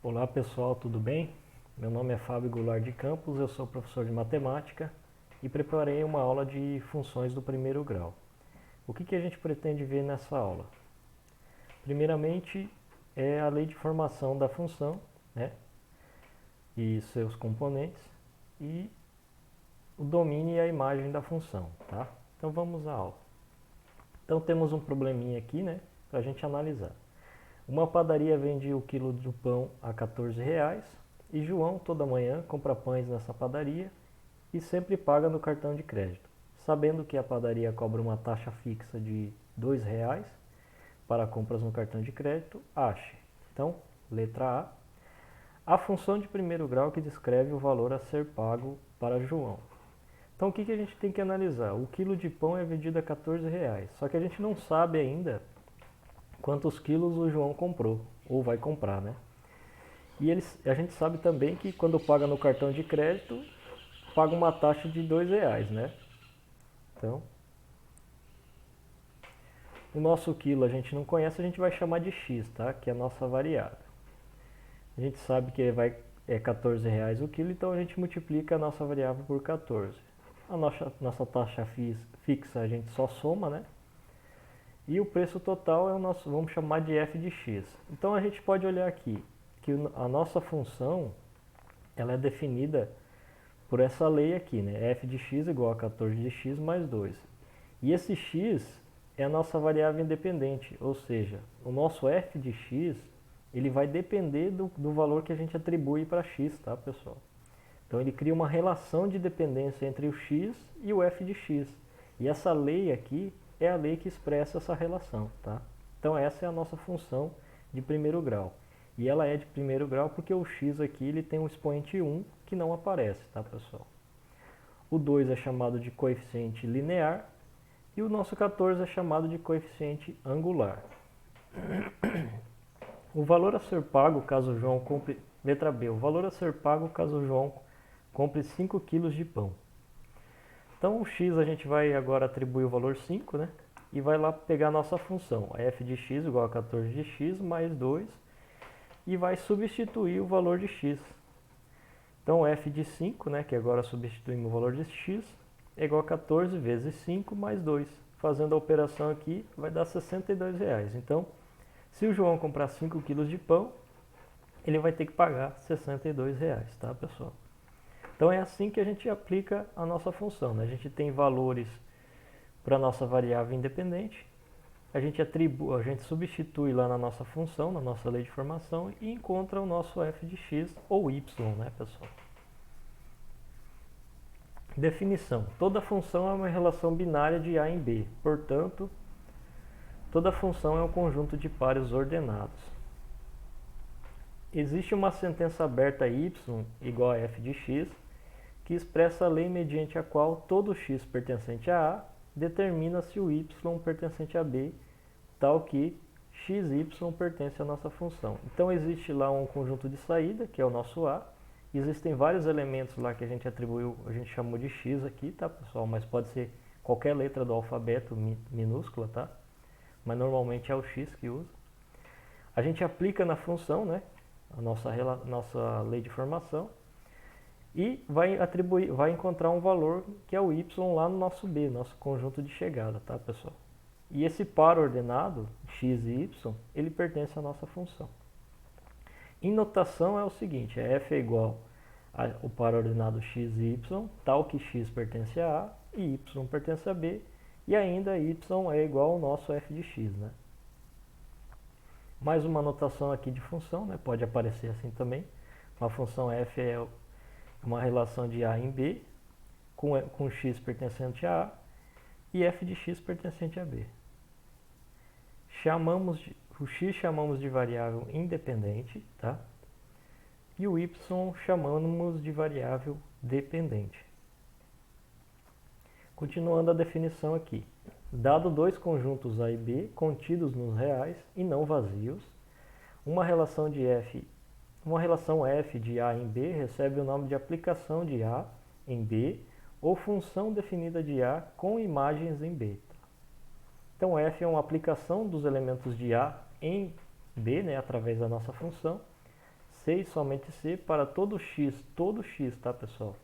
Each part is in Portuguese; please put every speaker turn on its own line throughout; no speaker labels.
Olá pessoal, tudo bem? Meu nome é Fábio Goulart de Campos, eu sou professor de matemática e preparei uma aula de funções do primeiro grau. O que a gente pretende ver nessa aula? Primeiramente é a lei de formação da função, né? E seus componentes e o domínio e a imagem da função, tá? Então vamos à aula. Então temos um probleminha aqui, né? Para a gente analisar. Uma padaria vende o quilo do pão a R$ 14 e João toda manhã compra pães nessa padaria e sempre paga no cartão de crédito. Sabendo que a padaria cobra uma taxa fixa de R$ 2 para compras no cartão de crédito, ache. Então, letra A função de primeiro grau que descreve o valor a ser pago para João. Então, o que a gente tem que analisar? O quilo de pão é vendido a R$ 14, só que a gente não sabe ainda quantos quilos o João comprou, ou vai comprar, né? E a gente sabe também que quando paga no cartão de crédito, paga uma taxa de R$ 2, né? Então, o nosso quilo a gente não conhece, a gente vai chamar de x, tá? Que é a nossa variável. A gente sabe que é R$ 14 o quilo, então a gente multiplica a nossa variável por 14. A nossa taxa fixa a gente só soma, né? E o preço total é o nosso, vamos chamar de f de x. Então a gente pode olhar aqui que a nossa função ela é definida por essa lei aqui, né? F de x igual a 14 de x mais 2. E esse x é a nossa variável independente, ou seja, o nosso f de x ele vai depender do valor que a gente atribui para x, tá, pessoal? Então ele cria uma relação de dependência entre o x e o f de x. E essa lei aqui é a lei que expressa essa relação, tá? Então essa é a nossa função de primeiro grau. E ela é de primeiro grau porque o x aqui ele tem um expoente 1 que não aparece, tá, pessoal? O 2 é chamado de coeficiente linear e o nosso 14 é chamado de coeficiente angular. O valor a ser pago caso o João compre... Letra B. O valor a ser pago caso o João compre 5 kg de pão. Então o x a gente vai agora atribuir o valor 5, né? E vai lá pegar a nossa função, a f de x igual a 14 de x mais 2, e vai substituir o valor de x. Então f de 5, né, que agora substituímos o valor de x, é igual a 14 vezes 5 mais 2. Fazendo a operação aqui, vai dar R$ 62. Então, se o João comprar 5 kg de pão, ele vai ter que pagar R$ 62, tá, pessoal? Então é assim que a gente aplica a nossa função, né? A gente tem valores para a nossa variável independente, a gente substitui lá na nossa função, na nossa lei de formação e encontra o nosso f de x ou y, né, pessoal? Definição. Toda função é uma relação binária de a em b, portanto, toda função é um conjunto de pares ordenados. Existe uma sentença aberta y igual a f de x, que expressa a lei mediante a qual todo x pertencente a A determina se o y pertencente a B, tal que xy pertence à nossa função. Então existe lá um conjunto de saída, que é o nosso A. Existem vários elementos lá que a gente atribuiu, a gente chamou de x aqui, tá, pessoal? Mas pode ser qualquer letra do alfabeto minúscula, tá? Mas normalmente é o x que usa. A gente aplica na função, né, a nossa lei de formação, e vai encontrar um valor que é o y lá no nosso B, nosso conjunto de chegada, tá, pessoal? E esse par ordenado, x e y, ele pertence à nossa função. Em notação é o seguinte, f é igual ao par ordenado x e y, tal que x pertence a A e y pertence a B, e ainda y é igual ao nosso f de x, né? Mais uma notação aqui de função, né? Pode aparecer assim também. Uma função f é uma relação de A em B, com x pertencente a A e f de x pertencente a B. O x chamamos de variável independente, tá? E o y chamamos de variável dependente. Continuando a definição aqui. Dado dois conjuntos A e B contidos nos reais e não vazios, uma relação f de A em B recebe o nome de aplicação de A em B ou função definida de A com imagens em B. Então f é uma aplicação dos elementos de A em B, né, através da nossa função, C e somente C para todo x, tá, pessoal,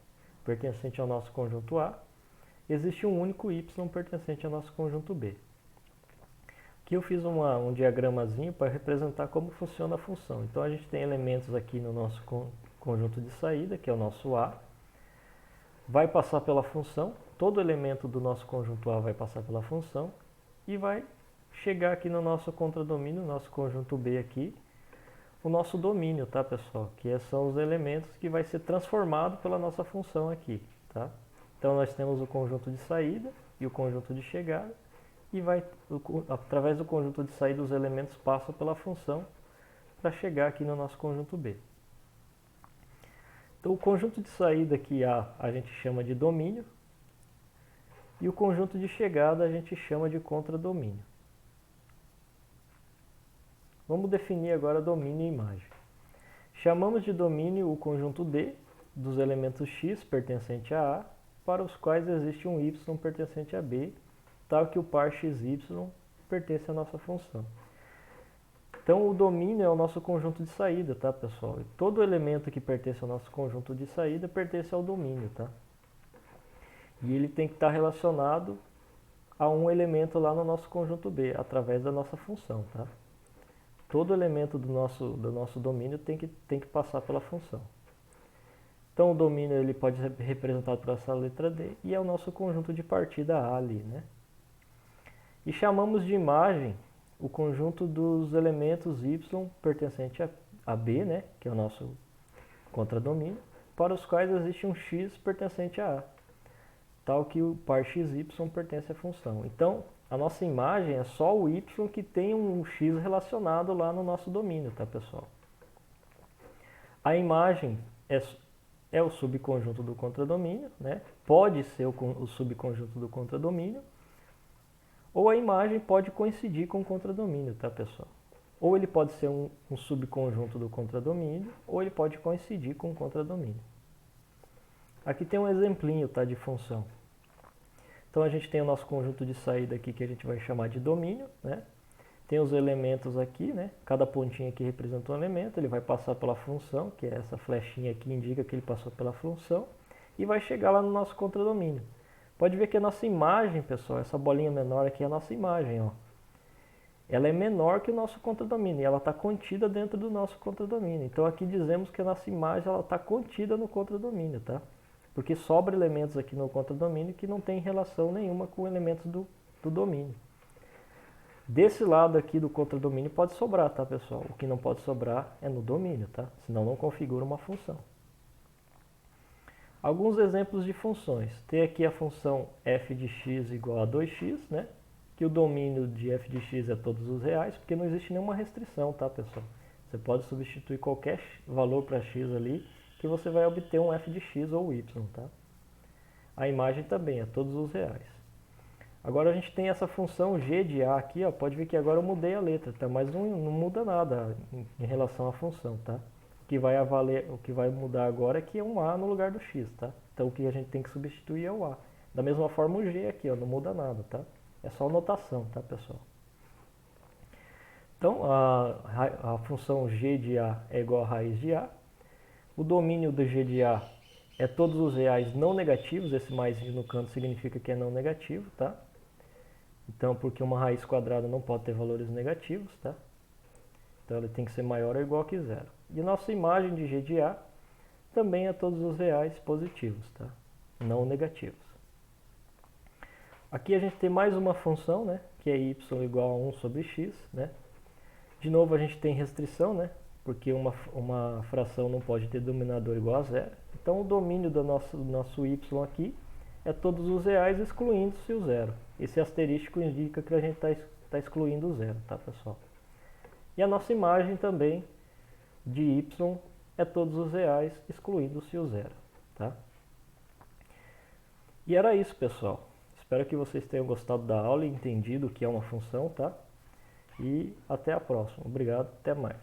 pertencente ao nosso conjunto A, existe um único y pertencente ao nosso conjunto B. Aqui eu fiz um diagramazinho para representar como funciona a função. Então a gente tem elementos aqui no nosso conjunto de saída, que é o nosso A, vai passar pela função, todo elemento do nosso conjunto A vai passar pela função e vai chegar aqui no nosso contradomínio, nosso conjunto B aqui, o nosso domínio, tá, pessoal? Que são os elementos que vai ser transformado pela nossa função aqui, tá? Então nós temos o conjunto de saída e o conjunto de chegada e através do conjunto de saída os elementos passam pela função para chegar aqui no nosso conjunto B. Então o conjunto de saída aqui a gente chama de domínio e o conjunto de chegada a gente chama de contradomínio. Vamos definir agora domínio e imagem. Chamamos de domínio o conjunto D dos elementos x pertencente a A, para os quais existe um y pertencente a B, tal que o par xy pertence à nossa função. Então o domínio é o nosso conjunto de saída, tá, pessoal? E todo elemento que pertence ao nosso conjunto de saída pertence ao domínio, tá? E ele tem que estar relacionado a um elemento lá no nosso conjunto B, através da nossa função, tá? Todo elemento do nosso domínio tem que passar pela função. Então o domínio ele pode ser representado por essa letra D e é o nosso conjunto de partida A ali, né? E chamamos de imagem o conjunto dos elementos y pertencente a B, né, que é o nosso contradomínio, para os quais existe um x pertencente a A, tal que o par xy pertence à função. Então, a nossa imagem é só o y que tem um x relacionado lá no nosso domínio, tá, pessoal? A imagem é o subconjunto do contradomínio, né? Pode ser o subconjunto do contradomínio, ou a imagem pode coincidir com o contradomínio, tá, pessoal? Ou ele pode ser um subconjunto do contradomínio, ou ele pode coincidir com o contradomínio. Aqui tem um exemplinho, tá, de função. Então a gente tem o nosso conjunto de saída aqui que a gente vai chamar de domínio, né? Tem os elementos aqui, né? Cada pontinho aqui representa um elemento, ele vai passar pela função, que é essa flechinha aqui indica que ele passou pela função, e vai chegar lá no nosso contradomínio. Pode ver que a nossa imagem, pessoal, essa bolinha menor aqui é a nossa imagem, ó. Ela é menor que o nosso contradomínio, e ela está contida dentro do nosso contradomínio. Então aqui dizemos que a nossa imagem está contida no contradomínio, tá? Porque sobra elementos aqui no contradomínio que não tem relação nenhuma com elementos do domínio. Desse lado aqui do contradomínio pode sobrar, tá, pessoal? O que não pode sobrar é no domínio, tá? Senão não configura uma função. Alguns exemplos de funções. Tem aqui a função f de x igual a 2x, né? Que o domínio de f de x é todos os reais, porque não existe nenhuma restrição, tá, pessoal? Você pode substituir qualquer valor para x ali, que você vai obter um f de x ou y, tá? A imagem também é todos os reais. Agora a gente tem essa função g de a aqui, ó, pode ver que agora eu mudei a letra, tá? Mas não muda nada em relação à função, tá? O que vai mudar agora é que é um a no lugar do x, tá? Então o que a gente tem que substituir é o a. Da mesma forma o g aqui, ó, não muda nada, tá? É só notação, tá, pessoal? Então a função g de a é igual a raiz de a. O domínio do g de a é todos os reais não negativos, esse mais no canto significa que é não negativo, tá? Então, porque uma raiz quadrada não pode ter valores negativos, tá? Então, ele tem que ser maior ou igual que zero. E nossa imagem de g de a também é todos os reais positivos, tá? Não negativos. Aqui a gente tem mais uma função, né? Que é y igual a 1 sobre x, né? De novo, a gente tem restrição, né? Porque uma fração não pode ter denominador igual a zero. Então, o domínio do nosso y aqui é todos os reais, excluindo-se o zero. Esse asterístico indica que a gente está excluindo o zero, tá, pessoal? E a nossa imagem também de y é todos os reais, excluindo-se o zero, tá? E era isso, pessoal. Espero que vocês tenham gostado da aula e entendido o que é uma função, tá? E até a próxima. Obrigado, até mais.